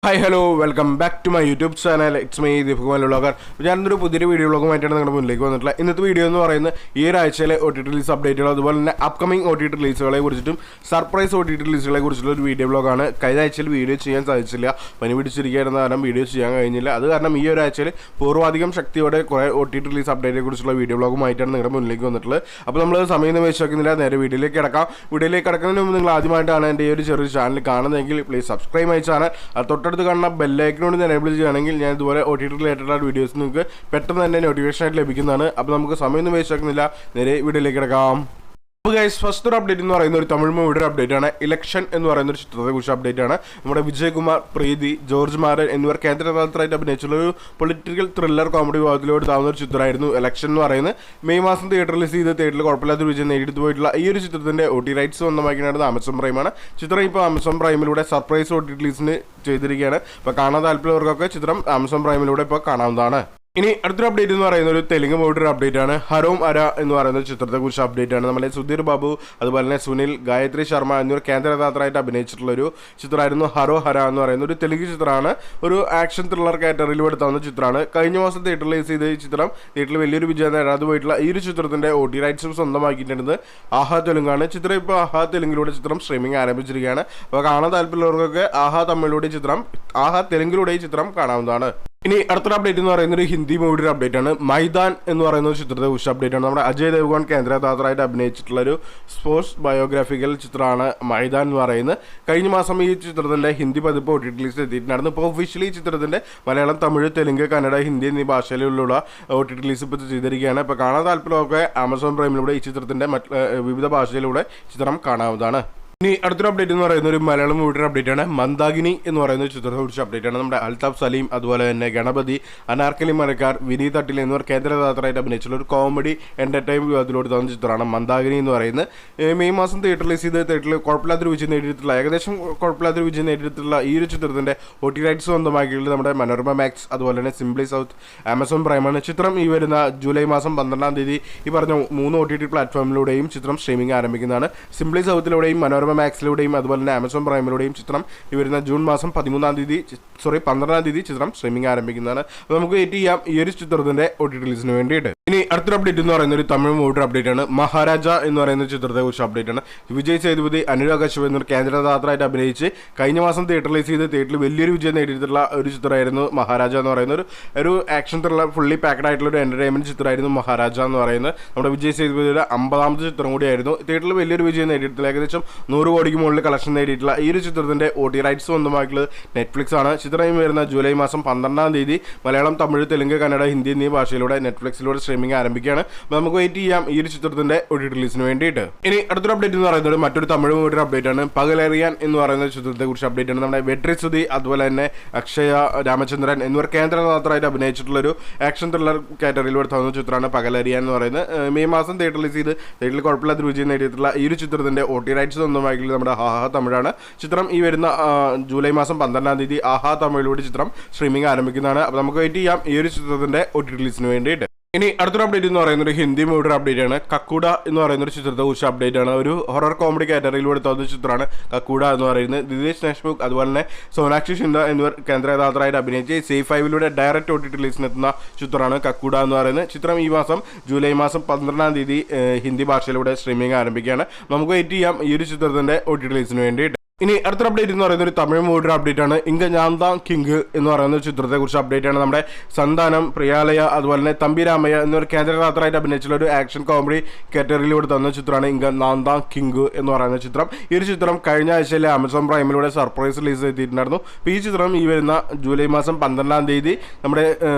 Hi hello welcome back to my YouTube channel. It's me Deepakumar vlogger. ഞാനൊരു പുതിയൊരു video വ്ളോഗുമായിട്ടാണ് നിങ്ങളുടെ മുന്നിലേക്ക് വന്നിട്ടുള്ളത്. ഇന്നത്തെ വീഡിയോ എന്ന് പറയുന്നത് ഈ ഒരാഴ്ചയിലെ OTT റിലീസ് അപ്ഡേറ്റുകൾ, അതുപോലെ തന്നെ അപ്കമിങ് OTT റിലീസുകളെ കുറിച്ചിട്ടും സർപ്രൈസ് OTT റിലീസുകളെ കുറിച്ചുള്ള ഒരു വീഡിയോ വ്ളോഗാണ്. കഴിഞ്ഞ ആഴ്ചയിൽ വീഡിയോ ചെയ്യാൻ സാധിച്ചില്ല, പനി പിടിച്ചിരിക്കുകയായിരുന്ന കാരണം വീഡിയോ ചെയ്യാൻ കഴിഞ്ഞില്ല. അത് കാരണം ഈ ഒരാഴ്ചയിൽ പൂർവാധികം ശക്തിയോടെ കുറേ OTT റിലീസ് അപ്ഡേറ്റിനെ കുറിച്ചുള്ള വീഡിയോ വ്ളോഗുമായിട്ടാണ് നിങ്ങളുടെ മുന്നിലേക്ക് വന്നിട്ടുള്ളത്. അപ്പോൾ നമ്മൾ സമയം വെച്ച് നോക്കുന്നില്ല, നേരെ വീഡിയോയിലേക്ക് കിടക്കാം. വീഡിയോയിലേക്ക് കിടക്കുന്നതിന് മുമ്പ് നിങ്ങൾ ആദ്യമായിട്ടാണ് എൻ്റെ ഈ ഒരു ചെറിയ ചാനൽ കാണുന്നതെങ്കിൽ പ്ലീസ് സബ്സ്ക്രൈബ് മൈ ചാനൽ. തൊട്ടടുത്ത് കാണുന്ന ബെല്ലൈക്കനോട് എനേബിൾ ചെയ്യുകയാണെങ്കിൽ ഞാൻ ഇതുപോലെ OTT റിലേറ്റഡ് വീഡിയോസ് നിങ്ങൾക്ക് പെട്ടെന്ന് തന്നെ നോട്ടിഫിക്കേഷൻ ആയിട്ട് ലഭിക്കുന്നതാണ്. അപ്പോൾ നമുക്ക് സമയമൊന്നും വേസ്റ്റ് ആക്കുന്നില്ല, നേരെ വീഡിയോയിലേക്ക് കിടക്കാം. അപ്പോൾ ഗൈസ്, ഫസ്റ്റ് ഒരു അപ്ഡേറ്റ് എന്ന് പറയുന്ന ഒരു തമിഴ് മൂവിയുടെ അപ്ഡേറ്റ് ആണ്. ഇലക്ഷൻ എന്ന് പറയുന്ന ഒരു ചിത്രത്തെ കുറിച്ച് അപ്ഡേറ്റ് ആണ്. നമ്മുടെ വിജയകുമാർ, പ്രീതി, ജോർജ് മാരൻ എന്നിവർ കേന്ദ്ര കഥാപാത്രമായിട്ട് അഭിനയിച്ചുള്ള ഒരു പൊളിറ്റിക്കൽ ത്രില്ലർ കോമഡി വിഭാഗത്തിലോട്ട് താവുന്ന ഒരു ചിത്രമായിരുന്നു ഇലക്ഷൻ എന്ന് പറയുന്നത്. മെയ് മാസം തിയേറ്റർ റിലീസ് ചെയ്ത് തിയേറ്ററിൽ കുഴപ്പമില്ലാത്ത വിജയം നേടിയെടുത്ത് പോയിട്ടുള്ള ഈ ഒരു ചിത്രത്തിന്റെ OTT റൈറ്റ്സ് സ്വന്തമാക്കിയത് ആമസോൺ പ്രൈമാണ്. ചിത്രം ഇപ്പോൾ ആമസോൺ പ്രൈമിലൂടെ സർപ്രൈസ് OTT റിലീസിന് ചെയ്തിരിക്കുകയാണ്. ഇപ്പോൾ കാണാൻ താല്പര്യമുള്ളവർക്കൊക്കെ ചിത്രം ആമസോൺ പ്രൈമിലൂടെ ഇപ്പോൾ കാണാവുന്നതാണ്. ഇനി അടുത്തൊരു അപ്ഡേറ്റ് എന്ന് പറയുന്ന ഒരു തെലുങ്ക് മൂവിയുടെ അപ്ഡേറ്റ് ആണ്. ഹരോം അര എന്ന് പറയുന്ന ചിത്രത്തെ കുറിച്ച് അപ്ഡേറ്റ് ആണ്. നമ്മുടെ സുധീർ ബാബു, അതുപോലെ തന്നെ സുനിൽ, ഗായത്രി ശർമ്മ എന്നിവർ കേന്ദ്ര കഥാപാത്രമായിട്ട് അഭിനയിച്ചിട്ടുള്ള ഒരു ചിത്രമായിരുന്നു ഹരോ ഹര എന്ന് പറയുന്ന ഒരു തെലുങ്ക് ചിത്രമാണ്. ഒരു ആക്ഷൻ ത്രില്ലർ കാറ്റഗറിയിൽ എടുത്താവുന്ന ചിത്രമാണ്. കഴിഞ്ഞ മാസം തിയേറ്ററിൽ റിലീസ് ചെയ്ത ഈ ചിത്രം തിയേറ്ററിൽ വലിയൊരു വിജയം നേടാതെ പോയിട്ടുള്ള ഈ ഒരു ചിത്രത്തിന്റെ OTT റൈറ്റ്സും സ്വന്തമാക്കിയിട്ടുണ്ട് ആഹാ തെലുങ്കാണ്. ചിത്രം ഇപ്പോൾ ആഹാ തെലുങ്കിലൂടെ ചിത്രം സ്ട്രീമിംഗ് ആരംഭിച്ചിരിക്കുകയാണ്. അപ്പോൾ കാണാൻ താല്പര്യമുള്ളവർക്കൊക്കെ ആഹാ തമിഴിലൂടെ ചിത്രം, ആഹാ തെലുങ്കിലൂടെ ഈ ചിത്രം കാണാവുന്നതാണ്. ഇനി അടുത്തൊരു അപ്ഡേറ്റ് എന്ന് പറയുന്നത് ഒരു ഹിന്ദി മൂവിയുടെ അപ്ഡേറ്റ് ആണ്. മൈദാൻ എന്ന് പറയുന്ന ഒരു ചിത്രത്തെ കുറിച്ച് അപ്ഡേറ്റ് ആണ്. നമ്മുടെ അജയ് ദേവ്ഗൺ കേന്ദ്ര കഥാപാത്രമായിട്ട് അഭിനയിച്ചിട്ടുള്ള ഒരു സ്പോർട്സ് ബയോഗ്രാഫിക്കൽ ചിത്രമാണ് മൈദാൻ എന്ന് പറയുന്നത്. കഴിഞ്ഞ മാസം ഈ ചിത്രത്തിന്റെ ഹിന്ദി പതിപ്പ് OTT റിലീസ് എത്തിയിട്ടുണ്ടായിരുന്നു. ഇപ്പോൾ ഒഫീഷ്യലി ഈ ചിത്രത്തിന്റെ മലയാളം, തമിഴ്, തെലുങ്ക്, കന്നഡ, ഹിന്ദി എന്നീ ഭാഷയിലുള്ള OTT റിലീസ് ഇപ്പോൾ ചെയ്തിരിക്കുകയാണ്. ഇപ്പോൾ കാണാൻ താല്പര്യമൊക്കെ ആമസോൺ പ്രൈമിലൂടെ ഈ ചിത്രത്തിന്റെ വിവിധ ഭാഷയിലൂടെ ചിത്രം കാണാവുന്നതാണ്. ഇനി അടുത്തൊരു അപ്ഡേറ്റ് എന്ന് പറയുന്ന ഒരു മലയാളം മൂവിയുടെ അപ്ഡേറ്റ് ആണ്. മന്ദാകിനി എന്ന് പറയുന്ന ചിത്രത്തെ കുറിച്ച് അപ്ഡേറ്റ് ആണ്. നമ്മുടെ അൽതാഫ് സലീം, അതുപോലെ തന്നെ ഗണപതി, അനാർക്കലി മരക്കാർ, വിനീത് തട്ടിൽ എന്നിവർ കേന്ദ്ര കഥാപാത്രമായിട്ട് അഭിനയിച്ചുള്ള ഒരു കോമഡി എന്റർടൈൻ വിഭാഗത്തിലോട്ട് തന്ന ചിത്രമാണ് മന്ദാകിനി എന്ന് പറയുന്നത്. മെയ് മാസം തിയേറ്റർ റിലീസ് ചെയ്ത് തിയേറ്ററിൽ കുഴപ്പമില്ലാത്തൊരു വിജയം നേടിയിട്ടുള്ള, ഏകദേശം കുഴപ്പമില്ലാത്തൊരു വിജയം നേടിയിട്ടുള്ള ഈ ഒരു ചിത്രത്തിന്റെ OTT റൈറ്റ്സ് സ്വന്തമാക്കിയിട്ടുള്ളത് നമ്മുടെ മനോരമ മാക്സ്, അതുപോലെ തന്നെ സിംപ്ലി സൗത്ത്, ആമസോൺ പ്രൈമാണ്. ചിത്രം ഈ വരുന്ന ജൂലൈ മാസം 12-ാം തീയതി ഈ പറഞ്ഞ 3 OTT പ്ലാറ്റ്ഫോമിലൂടെയും ചിത്രം സ്ട്രീമിംഗ് ആരംഭിക്കുന്നതാണ്. സിംപ്ലി സൗത്തിലൂടെയും മനോരമ മാക്സിലൂടെയും അതുപോലെ തന്നെ ആമസോൺ പ്രൈമിലൂടെയും ചിത്രം ഈ വരുന്ന ജൂൺ മാസം 12-ാം തീയതി ചിത്രം സ്ട്രീമിംഗ് ആരംഭിക്കുന്നതാണ്. അപ്പോൾ നമുക്ക് വെയിറ്റ് ചെയ്യാം ഈ ഒരു ചിത്രത്തിന്റെ OTT റിലീസിന് വേണ്ടിയിട്ട്. ഇനി അടുത്തൊരു അപ്ഡേറ്റ് എന്ന് പറയുന്ന ഒരു തമിഴ് മൂവിയുടെ അപ്ഡേറ്റ് ആണ്. മഹാരാജ എന്ന് പറയുന്ന ചിത്രത്തെ കുറിച്ച് അപ്ഡേറ്റ് ആണ്. വിജയ് സേതുപതി, അനുരാഗ് കശ്യപ് എന്നൊരു കേന്ദ്ര കഥാപാത്രമായിട്ട് അഭിനയിച്ച് കഴിഞ്ഞ മാസം തിയേറ്റർ റിലീസ് ചെയ്ത് തിയേറ്ററിൽ വലിയൊരു വിജയം നേടിയിട്ടുള്ള ഒരു ചിത്രമായിരുന്നു മഹാരാജ എന്ന് പറയുന്ന ഒരു ആക്ഷൻ ത്രില്ലർ ഫുള്ളി പാക്ഡ് ആയിട്ടുള്ള ഒരു എന്റർടൈൻമെന്റ് ചിത്രമായിരുന്നു മഹാരാജ എന്ന് പറയുന്നത്. നമ്മുടെ വിജയ് സേതുപതിയുടെ 50-ാമത്തെ ചിത്രം കൂടിയായിരുന്നു. തിയേറ്ററിൽ വലിയൊരു വിജയം നേടിയിട്ടുള്ള, ഏകദേശം 100 കോടിക്ക് മുകളിൽ കളക്ഷൻ നേടിയിട്ടുള്ള ഈ ഒരു ചിത്രത്തിന്റെ OTT റൈറ്റ്സ് സ്വന്തമായിട്ടുള്ളത് നെറ്റ്ഫ്ലിക്സ് ആണ്. ചിത്രം വരുന്ന ജൂലൈ മാസം 12-ാം തീയതി മലയാളം, തമിഴ്, തെലുങ്ക്, കന്നഡ, ഹിന്ദി എന്നീ ഭാഷയിലൂടെ നെറ്റ്ഫ്ലിക്സിലൂടെ സ്ട്രീമിംഗ് ആരംഭിക്കുകയാണ്. നമുക്ക് വെയിറ്റ് ചെയ്യാം ഈ ഒരു ചിത്രത്തിന്റെ OTT റിലീസിന് വേണ്ടിയിട്ട്. ഇനി അടുത്തൊരു അപ്ഡേറ്റ് എന്ന് പറയുന്നത് മറ്റൊരു തമിഴ് മൂവിയുടെ അപ്ഡേറ്റ് ആണ്. പകലറിയാൻ എന്ന് പറയുന്ന ചിത്രത്തെ കുറിച്ച് അപ്ഡേറ്റ് ആണ്. നമ്മുടെ വെട്രി സുധി, അതുപോലെ തന്നെ അക്ഷയ രാമചന്ദ്രൻ എന്നിവർ കേന്ദ്ര കഥാപാത്രമായിട്ട് അഭിനയിച്ചിട്ടുള്ള ഒരു ആക്ഷൻ ത്രില്ലർ കാറ്റഗറിയിലൂടെ തന്ന ചിത്രമാണ് പകലറിയാൻ എന്ന് പറയുന്നത്. മെയ് മാസം തിയേറ്റർ റിലീസ് ചെയ്ത് തിയേറ്ററിൽ കുഴപ്പമില്ലാത്ത വിജയം നേടിയിട്ടുള്ള ഈ ഒരു ചിത്രത്തിന്റെ OTT റൈറ്റ്സ് സ്വന്തമാക്കിയിട്ടുള്ളത് നമ്മുടെ ആഹാ തമിഴാണ്. ചിത്രം ഈ വരുന്ന ജൂലൈ മാസം 12-ാം തീയതി ആഹാ തമിഴിലൂടെ ചിത്രം സ്ട്രീമിംഗ് ആരംഭിക്കുന്നതാണ്. അപ്പോൾ നമുക്ക് വെയിറ്റ് ചെയ്യാം ഈ ഒരു ചിത്രത്തിന്റെ OTT റിലീസിന് വേണ്ടിയിട്ട്. ഇനി അടുത്തൊരു അപ്ഡേറ്റ് എന്ന് പറയുന്ന ഒരു ഹിന്ദി മൂവിയുടെ അപ്ഡേറ്റ് ആണ്. കക്കൂഡ എന്ന് പറയുന്ന ഒരു ചിത്രത്തെ കുറിച്ച് അപ്ഡേറ്റ് ആണ്. ഒരു ഹൊറർ കോമഡി കാറ്റഗറിയിലൂടെ എടുത്ത ചിത്രമാണ് കക്കൂഡ എന്ന് പറയുന്നത്. ദിനേശ് ദേശ്മുഖ്, അതുപോലെ തന്നെ സോനാക്ഷി ഷിൻഡ എന്നിവർ കേന്ദ്ര കഥാപാത്രമായിട്ട് അഭിനയിച്ച് C5-ലൂടെ ഡയറക്റ്റ് OTT റിലീസിനെത്തുന്ന ചിത്രമാണ് കക്കൂഡ എന്ന് പറയുന്നത്. ചിത്രം ഈ മാസം ജൂലൈ മാസം 12-ാം തീയതി ഹിന്ദി ഭാഷയിലൂടെ സ്ട്രീമിംഗ് ആരംഭിക്കുകയാണ്. നമുക്ക് വെയിറ്റ് ചെയ്യാം ഈ ഒരു ചിത്രത്തിന്റെ OTT റിലീസിന് വേണ്ടിയിട്ട്. ഇനി അടുത്തൊരു അപ്ഡേറ്റ് എന്ന് പറയുന്ന ഒരു തമിഴ് മൂവിയുടെ അപ്ഡേറ്റ് ആണ്. ഇങ്ക ഞാന്താ കിങ് എന്ന് പറയുന്ന ചിത്രത്തെ കുറിച്ച് അപ്ഡേറ്റ് ആണ്. നമ്മുടെ സന്താനം, പ്രിയാലയ, അതുപോലെ തന്നെ തമ്പി രാമയ്യ എന്നിവർ കേന്ദ്ര കഥാപാത്രമായിട്ട് അഭിനയിച്ചുള്ള ഒരു ആക്ഷൻ കോമഡി കാറ്റഗറിയിലൂടെ തന്ന ചിത്രമാണ് ഇങ്ക നാന്താ കിങ് എന്ന് പറയുന്ന ചിത്രം. ഈ ഒരു ചിത്രം കഴിഞ്ഞ ആഴ്ചയിലെ ആമസോൺ പ്രൈമിലൂടെ സർപ്രൈസ് റിലീസ് ചെയ്തിട്ടുണ്ടായിരുന്നു. അപ്പോൾ ഈ ചിത്രം ഈ വരുന്ന ജൂലൈ മാസം 12-ാം തീയതി നമ്മുടെ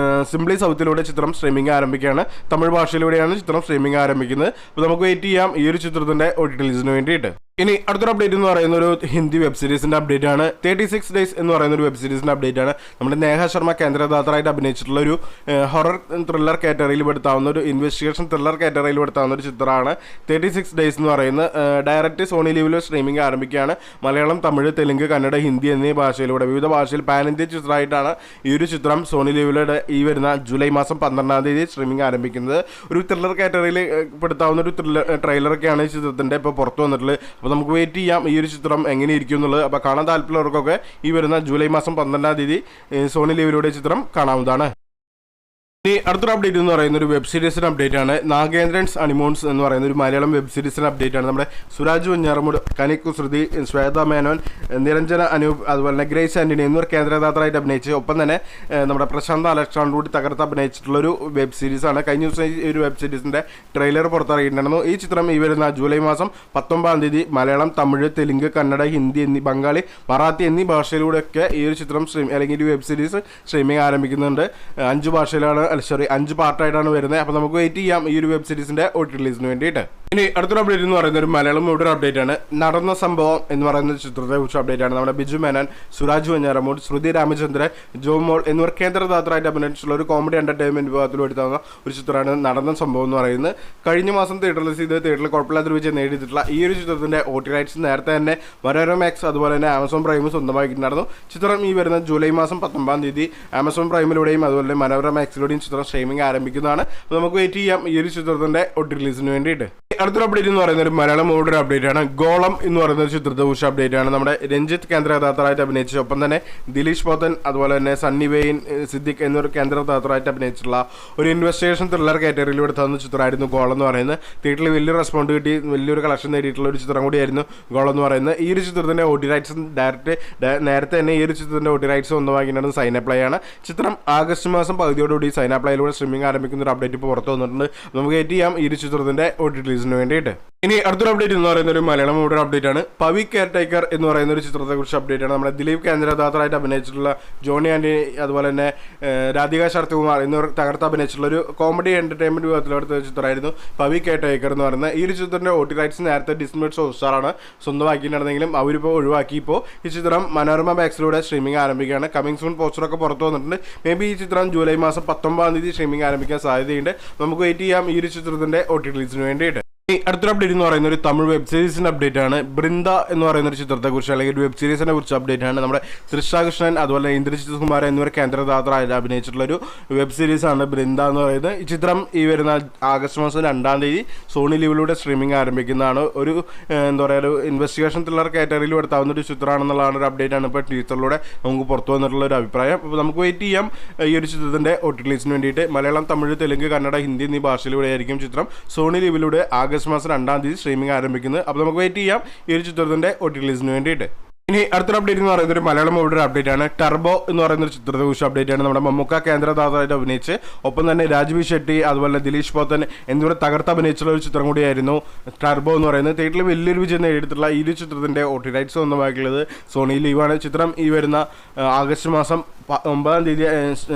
സിംപ്ലി സൗത്തിലൂടെ ചിത്രം സ്ട്രീമിംഗ് ആരംഭിക്കുകയാണ്. തമിഴ് ഭാഷയിലൂടെയാണ് ചിത്രം സ്ട്രീമിംഗ് ആരംഭിക്കുന്നത്. അപ്പോൾ നമുക്ക് വെയിറ്റ് ചെയ്യാം ഈ ഒരു ചിത്രത്തിന്റെ OTT റിലീസിന് വേണ്ടിയിട്ട്. ഇനി അടുത്തൊരു അപ്ഡേറ്റ് എന്ന് പറയുന്ന ഒരു ഹിന്ദി വെബ് സീരീസിന്റെ അപ്ഡേറ്റ് ആണ്. 36 ഡേയ്സ് എന്ന് പറയുന്ന ഒരു വെബ് സീരീസിന്റെ അപ്ഡേറ്റ് ആണ്. നമ്മുടെ നേഹ ശർമ്മ കേന്ദ്ര കഥാപാത്രമായിട്ട് അഭിനയിച്ചിട്ടുള്ള ഒരു ഹൊറർ ത്രില്ലർ കാറ്റഗറിയിൽ പെടുത്താവുന്ന ഒരു ഇൻവെസ്റ്റിഗേഷൻ ത്രില്ലർ കാറ്റഗറിയിൽ പെടുത്താവുന്ന ഒരു ചിത്രമാണ് 36 ഡേയ്സ് എന്ന് പറയുന്നത്. ഡയറക്റ്റ് സോണി ലീവിൽ സ്ട്രീമിംഗ് ആരംഭിക്കുകയാണ്. മലയാളം, തമിഴ്, തെലുങ്ക്, കന്നഡ, ഹിന്ദി എന്നീ ഭാഷയിലൂടെ വിവിധ ഭാഷയിൽ പാൻ ഇന്ത്യ ചിത്രമായിട്ടാണ് ഈ ഒരു ചിത്രം സോണി ലീവിലൂടെ ഈ വരുന്ന ജൂലൈ മാസം 12-ാം തീയതി സ്ട്രീമിംഗ് ആരംഭിക്കുന്നത്. ഒരു ത്രില്ലർ കാറ്റഗറിയിൽ പെടുത്താവുന്ന ഒരു ട്രെയിലറൊക്കെയാണ് ഈ ചിത്രത്തിന്റെ ഇപ്പോൾ പുറത്തു വന്നിട്ടുള്ളത്. അപ്പോൾ അപ്പോൾ നമുക്ക് വെയിറ്റ് ചെയ്യാം ഈ ഒരു ചിത്രം എങ്ങനെ ഇരിക്കും എന്നുള്ളത്. അപ്പോൾ കാണാൻ താല്പര്യമുള്ളവർക്കൊക്കെ ഈ വരുന്ന ജൂലൈ മാസം 12-ാം തീയതി സോണി ലീവിലൂടെ ചിത്രം കാണാവുന്നതാണ്. ഇനി അടുത്തൊരു അപ്ഡേറ്റ് എന്ന് പറയുന്ന ഒരു വെബ് സീരീസിൻ്റെ അപ്ഡേറ്റ് ആണ്. നാഗേന്ദ്രൻസ് ഹണിമൂൺസ് എന്ന് പറയുന്ന ഒരു മലയാളം വെബ് സീരീസിൻ്റെ അപ്ഡേറ്റ് ആണ്. നമ്മുടെ സുരാജ് വെഞ്ഞാറമൂട്, കനിക് കുസൃതി, ശ്വേത മേനോൻ, നിരഞ്ജന അനൂപ്, അതുപോലെ തന്നെ ഗ്രേസ് ആന്റണി എന്നിവർ കേന്ദ്രകഥാപാത്രമായിട്ട് അഭിനയിച്ച്, ഒപ്പം തന്നെ നമ്മുടെ പ്രശാന്ത് അലക്സാണ്ടർ കൂടി തകർത്ത് അഭിനയിച്ചിട്ടുള്ളൊരു വെബ് സീരീസാണ്. കഴിഞ്ഞ ദിവസം ഈ ഒരു വെബ് സീരീസിൻ്റെ ട്രെയിലർ പുറത്തിറങ്ങിയിട്ടുണ്ടായിരുന്നു. ഈ ചിത്രം ഈ വരുന്ന ജൂലൈ മാസം 19-ാം തീയതി മലയാളം, തമിഴ്, തെലുങ്ക്, കന്നഡ, ഹിന്ദി എന്നീ ബംഗാളി, മറാത്തി എന്നീ ഭാഷയിലൂടെയൊക്കെ ഈ ഒരു ചിത്രം അല്ലെങ്കിൽ ഒരു വെബ് സീരീസ് സ്ട്രീമിംഗ് ആരംഭിക്കുന്നുണ്ട്. 5 ഭാഷയിലാണ് 5 പാർട്ടായിട്ടാണ് വരുന്നത്. അപ്പോൾ നമുക്ക് വെയിറ്റ് ചെയ്യാം ഈ ഒരു വെബ് സീരീസിന്റെ OTT റിലീസിന് വേണ്ടിയിട്ട്. ഇനി അടുത്തൊരു അപ്ഡേറ്റ് എന്ന് പറയുന്നത് ഒരു മലയാളം മൂവിയുടെ അപ്ഡേറ്റ് ആണ്. നടന്ന സംഭവം എന്ന് പറയുന്ന ചിത്രത്തെ കുറിച്ച് അപ്ഡേറ്റ് ആണ്. നമ്മുടെ ബിജു മേനോൻ, സുരാജ് വെഞ്ഞാറമൂട്, ശ്രുതി രാമചന്ദ്രൻ, ജോമോൾ എന്നിവർ കേന്ദ്രകഥാപാത്രമായിട്ട് അഭിനയിച്ചിട്ടുള്ള ഒരു കോമഡി എന്റർടൈൻമെന്റ് വിഭാഗത്തിൽ എടുത്താവുന്ന ഒരു ചിത്രമാണ് നടന്ന സംഭവം എന്ന് പറയുന്നത്. കഴിഞ്ഞ മാസം തിയേറ്ററിൽ തിയേറ്ററിൽ കുഴപ്പമില്ലാത്ത വിജയം നേടിയിട്ടുള്ള ഈ ഒരു ചിത്രത്തിന്റെ OTT റൈറ്റ്സ് നേരത്തെ തന്നെ മനോരമ മാക്സ് അതുപോലെ തന്നെ ആമസോൺ പ്രൈം സ്വന്തമാക്കിയിട്ടുണ്ടായിരുന്നു. ചിത്രം ഈ വരുന്ന ജൂലൈ മാസം 19-ാം തീയതി ആമസോൺ പ്രൈമിലൂടെയും അതുപോലെ തന്നെ മനോരമ മാക്സിലൂടെയും ചിത്രം സ്ട്രീമിംഗ് ആരംഭിക്കുന്നതാണ്. അപ്പോൾ നമുക്ക് വെയിറ്റ് ചെയ്യാം ഈ ഒരു ചിത്രത്തിന്റെ OTT റിലീസിന് വേണ്ടിയിട്ട്. അടുത്തൊരു അപ്ഡേറ്റ് എന്ന് പറയുന്നത് ഒരു മലയാളം മൂവിയുടെ അപ്ഡേറ്റ് ആണ്. ഗോളം എന്ന് പറയുന്ന ഒരു ചിത്രത്തെ കുറിച്ച് അപ്ഡേറ്റ് ആണ്. നമ്മുടെ രഞ്ജിത്ത് കേന്ദ്രകഥാപാത്രമായിട്ട് അഭിനയിച്ചു, ഒപ്പം തന്നെ ദിലീഷ് പോത്തൻ, അതുപോലെ തന്നെ സണ്ണി വെയിൻ, സിദ്ദിഖ് എന്നിവർ കേന്ദ്രകഥാപാത്രമായിട്ട് അഭിനയിച്ചിട്ടുള്ള ഒരു ഇൻവെസ്റ്റിഗേഷൻ ത്രില്ലർ കാറ്റഗറിയിലൂടെ തന്ന ചിത്രമായിരുന്നു ഗോളം എന്ന് പറയുന്നത്. തിയേറ്ററിൽ വലിയൊരു റെസ്പോണ്ട് കിട്ടി, വലിയൊരു കളക്ഷൻ നേടിയിട്ടുള്ള ഒരു ചിത്രം കൂടിയായിരുന്നു ഗോളം എന്ന് പറയുന്നത്. ഈ ഒരു ചിത്രത്തിന്റെ OTT റൈറ്റ്സ് നേരത്തെ തന്നെ ഈ ഒരു ചിത്രത്തിന്റെ OTT റൈറ്റ്സ് സ്വന്തമാക്കിയിട്ടുള്ളത് സൈനപ്ലൈ ആണ്. ചിത്രം ആഗസ്റ്റ് മാസം പകുതിയോടുകൂടി സൈനപ്ലൈയിലൂടെ സ്ട്രീമിംഗ് ആരംഭിക്കുന്ന ഒരു അപ്ഡേറ്റ് ഇപ്പോൾ പുറത്തു വന്നിട്ടുണ്ട്. നമുക്ക് വെയിറ്റ് ചെയ്യാം ഈ ഒരു ചിത്രത്തിന്റെ OTT റിലീസിന് വേണ്ടിയിട്ട്. ഇനി അടുത്തൊരു അപ്ഡേറ്റ് എന്ന് പറയുന്ന ഒരു മലയാളം മൂവിയുടെ അപ്ഡേറ്റ് ആണ്. പവി കെയർ ടേക്കർ എന്ന് പറയുന്ന ഒരു ചിത്രത്തെ കുറിച്ച് അപ്ഡേറ്റ് ആണ്. നമ്മുടെ ദിലീപ് കേന്ദ്രകഥാപാത്രമായിട്ട് അഭിനയിച്ചിട്ടുള്ള ജോണി ആന്റണി, അതുപോലെ തന്നെ രാധിക ശരത്കുമാർ എന്നിവർ തകർത്ത് അഭിനയിച്ചിട്ടുള്ള ഒരു കോമഡി എന്റർടൈൻമെന്റ് വിഭാഗത്തിലെടുത്ത ചിത്രമായിരുന്നു പവി കെയർ ടേക്കർ എന്ന് പറയുന്നത്. ഈ ഒരു ചിത്രത്തിന്റെ OTT റൈറ്റ്സ് നേരത്തെ ഡിസ്നി ഹോട്ട്സ്റ്റാറാണ് സ്വന്തമാക്കിയിട്ടുണ്ടെങ്കിലും അവരിപ്പോൾ ഒഴിവാക്കി. ഇപ്പോൾ ഈ ചിത്രം മനോരമ മാക്സിലൂടെ സ്ട്രീമിംഗ് ആരംഭിക്കുകയാണ്. കമ്മിങ് സൂൺ പോസ്റ്ററൊക്കെ പുറത്തു വന്നിട്ടുണ്ട്. മേ ബി ഈ ചിത്രം ജൂലൈ മാസം 19-ാം തീയതി സ്ട്രീമിംഗ് ആരംഭിക്കാൻ സാധ്യതയുണ്ട്. നമുക്ക് വെയിറ്റ് ചെയ്യാം ഈ ഒരു ചിത്രത്തിന്റെ OTT റിലീസിന് വേണ്ടിയിട്ട്. അടുത്തൊരു അപ്ഡേറ്റ് എന്ന് പറയുന്ന ഒരു തമിഴ് വെബ് സീരീസിന്റെ അപ്ഡേറ്റ് ആണ്. ബൃന്ദ എന്ന് പറയുന്ന ഒരു ചിത്രത്തെ കുറിച്ച് അല്ലെങ്കിൽ ഒരു വെബ് സീരീസിനെ കുറിച്ച് അപ്ഡേറ്റ് ആണ്. നമ്മുടെ തൃഷാകൃഷ്ണൻ, അതുപോലെ ഇന്ദ്രജിത് കുമാർ എന്നിവർ കേന്ദ്രകഥാപാത്രമായിട്ട് അഭിനയിച്ചിട്ടുള്ള ഒരു വെബ് സീരീസ് ആണ് ബൃന്ദ എന്ന് പറയുന്നത്. ഈ ചിത്രം ഈ വരുന്ന ആഗസ്റ്റ് മാസം 2-ാം തീയതി സോണി ലീവിലൂടെ സ്ട്രീമിംഗ് ആരംഭിക്കുന്നതാണ്. ഒരു എന്താ പറയുക, ഒരു ഇൻവെസ്റ്റിഗേഷൻ ത്രില്ലർ കാറ്റഗറിയിൽ എടുത്താവുന്ന ഒരു ചിത്രമാണെന്നുള്ളതാണ് ഒരു അപ്ഡേറ്റ് ആണ് ഇപ്പോൾ ടീച്ചറിലൂടെ നമുക്ക് പുറത്തു വന്നിട്ടുള്ള ഒരു അഭിപ്രായം. അപ്പോൾ നമുക്ക് വെയിറ്റ് ചെയ്യാം ഈ ഒരു ചിത്രത്തിന്റെ OTT റിലീസിന് വേണ്ടിയിട്ട്. മലയാളം, തമിഴ്, തെലുങ്ക്, കന്നഡ, ഹിന്ദി എന്നീ ഭാഷയിലൂടെ ആയിരിക്കും ചിത്രം സോണി ലീവിലൂടെ ആഗസ്റ്റ് മാസം 2-ാം തീയതി സ്ട്രീമിംഗ് ആരംഭിക്കുന്നത്. അപ്പോൾ നമുക്ക് വെയിറ്റ് ചെയ്യാം ഈ ഒരു ചിത്രത്തിന്റെ OTT റിലീസിന് വേണ്ടിയിട്ട്. ഇനി അടുത്തൊരു അപ്ഡേറ്റ് എന്ന് പറയുന്നത് ഒരു മലയാളം മൂവിയുടെ അപ്ഡേറ്റ് ആണ്. ടർബോ എന്ന് പറയുന്ന ഒരു ചിത്രത്തെ കുറിച്ച് അപ്ഡേറ്റ് ആണ്. നമ്മുടെ മമ്മൂക്ക കേന്ദ്രകഥാപാത്രമായിട്ട് അഭിനയിച്ച്, ഒപ്പം തന്നെ രാജ്വി ഷെട്ടി, അതുപോലെ ദിലീഷ് പോത്തൻ എന്നിവർ തകർത്ത് അഭിനയിച്ചുള്ള ഒരു ചിത്രം കൂടിയായിരുന്നു ടർബോ എന്ന് പറയുന്നത്. തിയേറ്ററിൽ വലിയൊരു വിജയം നേടിയിട്ടുള്ള ഈ ഒരു ചിത്രത്തിന്റെ OTT റൈറ്റ്സ് സ്വന്തമാക്കിയുള്ളത് സോണി ലീവാണ്. ചിത്രം ഈ വരുന്ന ആഗസ്റ്റ് മാസം 9-ാം തീയതി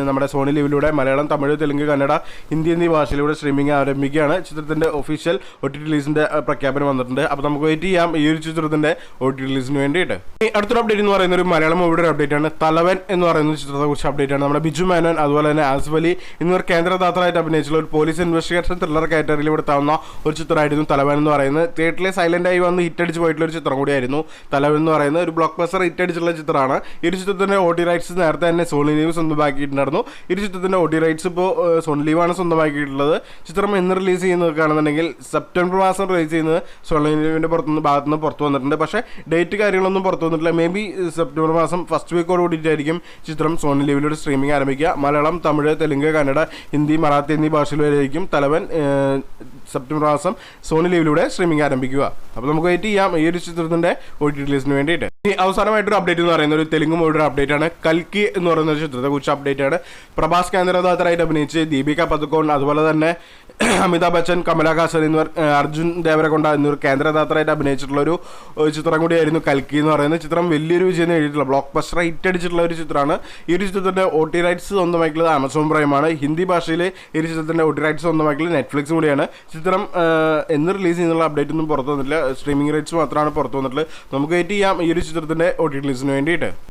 നമ്മുടെ സോണി ലീവിലൂടെ മലയാളം, തമിഴ്, തെലുങ്ക്, കന്നഡ, ഹിന്ദി എന്നീ ഭാഷയിലൂടെ സ്ട്രീമിംഗ് ആരംഭിക്കുകയാണ്. ചിത്രത്തിന്റെ ഒഫീഷ്യൽ OTT റിലീസിന്റെ പ്രഖ്യാപനം വന്നിട്ടുണ്ട്. അപ്പോൾ നമുക്ക് വെയിറ്റ് ചെയ്യാം ഈ ഒരു ചിത്രത്തിന്റെ OTT റിലീസിന് വേണ്ടിയിട്ട്. അടുത്തൊരു അപ്ഡേറ്റ് എന്ന് പറയുന്ന ഒരു മലയാളം മൂവിയുടെ അപ്ഡേറ്റ് ആണ്. തലവൻ എന്ന് പറയുന്ന ചിത്രത്തെ കുറിച്ച് അപ്ഡേറ്റ് ആണ്. നമ്മുടെ ബിജു മേനോൻ, അതുപോലെ തന്നെ ആസിഫ് അലി എന്നിവർ കേന്ദ്രകഥാപാത്രമായിട്ട് അഭിനയിച്ചുള്ള ഒരു പോലീസ് ഇൻവെസ്റ്റിഗേഷൻ ത്രില്ലർ കാറ്റഗറിയിൽ എടുത്താവുന്ന ഒരു ചിത്രമായിരുന്നു തലവൻ എന്ന് പറയുന്നത്. തിയേറ്ററിൽ സൈലന്റ് ആയി വന്ന് ഹിറ്റടിച്ച് പോയിട്ടുള്ള ഒരു ചിത്രം കൂടിയായിരുന്നു തലവൻ എന്ന് പറയുന്നത്. ഒരു ബ്ലോക്ക് ബസ്റ്റർ ഹിറ്റടിച്ചുള്ള ചിത്രമാണ്. ഈ ഒരു ചിത്രത്തിന്റെ OTT റൈറ്റ്സ് നേരത്തെ തന്നെ സോണി ലീവ് സ്വന്തമാക്കിയിട്ടുണ്ടായിരുന്നു. ഈ ഒരു ചിത്രത്തിന്റെ OTT റൈറ്റ്സ് ഇപ്പോൾ സോണി ലീവാണ് സ്വന്തമാക്കിയിട്ടുള്ളത്. ചിത്രം എന്ന് റിലീസ് ചെയ്യുന്നതൊക്കെയാണെന്നുണ്ടെങ്കിൽ സെപ്റ്റംബർ മാസം റിലീസ് ചെയ്യുന്നത് സോണി ലീവിന്റെ ഭാഗത്തുനിന്ന് പുറത്തു വന്നിട്ടുണ്ട്. പക്ഷേ ഡേറ്റ് കാര്യങ്ങളൊന്നും പുറത്തു വന്നിട്ടില്ല. മേ ബി സെപ്റ്റംബർ മാസം ഫസ്റ്റ് വീക്കോട് കൂടിയിട്ടായിരിക്കും ചിത്രം സോണി ലീവിലൂടെ സ്ട്രീമിംഗ് ആരംഭിക്കുക. മലയാളം, തമിഴ്, തെലുങ്ക്, കന്നഡ, ഹിന്ദി, മറാത്തി എന്നീ ഭാഷയിലായിരിക്കും തലവൻ സെപ്റ്റംബർ മാസം സോണി ലീവിലൂടെ സ്ട്രീമിംഗ് ആരംഭിക്കുക. അപ്പോൾ നമുക്ക് വെയിറ്റ് ചെയ്യാം ഈ ഒരു ചിത്രത്തിന്റെ OTT റിലീസിന് വേണ്ടിയിട്ട്. ഇനി അവസാനമായിട്ടൊരു അപ്ഡേറ്റ് എന്ന് പറയുന്ന ഒരു തെലുങ്ക് മൂവിയുടെ അപ്ഡേറ്റ് ആണ്. കൽക്കി എന്ന് പറയുന്ന ഒരു ചിത്രത്തെ കുറിച്ച് അപ്ഡേറ്റ് ആണ്. പ്രഭാസ് കേന്ദ്രകഥാപാത്രമായിട്ട് അഭിനയിച്ച് ദീപിക പദുക്കോൺ, അതുപോലെ തന്നെ അമിതാഭ് ബച്ചൻ, കമലഹാസൻ എന്നിവർ, അർജുൻ ദേവരകൊണ്ട എന്നിവർ കേന്ദ്രകഥാപാത്രമായിട്ട് അഭിനയിച്ചിട്ടുള്ള ഒരു ചിത്രം കൂടിയായിരുന്നു കൽക്കി എന്ന് പറയുന്നത്. ചിത്രം വലിയൊരു വിജയം നേടിയിട്ടുള്ള ബ്ലോക്ക് ബസ്റ്റർ ഹിറ്റ് അടിച്ചിട്ടുള്ള ഒരു ചിത്രമാണ്. ഈ ഒരു ചിത്രത്തിന്റെ OTT റൈറ്റ്സ് സ്വന്തമാക്കിയുള്ളത് ആമസോൺ പ്രൈമാണ്. ഹിന്ദി ഭാഷയിൽ ഈ ഒരു ചിത്രത്തിന്റെ OTT റൈറ്റ്സ് സ്വന്തമാക്കിയുള്ളത് നെറ്റ്ഫ്ലിക്സ് കൂടിയാണ്. ചിത്രം എന്ന് റിലീസ് ചെയ്യുന്നുള്ള അപ്ഡേറ്റ് ഒന്നും പുറത്തു വന്നിട്ടില്ല. സ്ട്രീമിംഗ് റൈറ്റ്സ് മാത്രമാണ് പുറത്തു വന്നിട്ടുള്ളത്. നമുക്ക് വെയിറ്റ് ചെയ്യാം ഈ ഒരു ചിത്രത്തിന്റെ OTT റിലീസിന് വേണ്ടിയിട്ട്.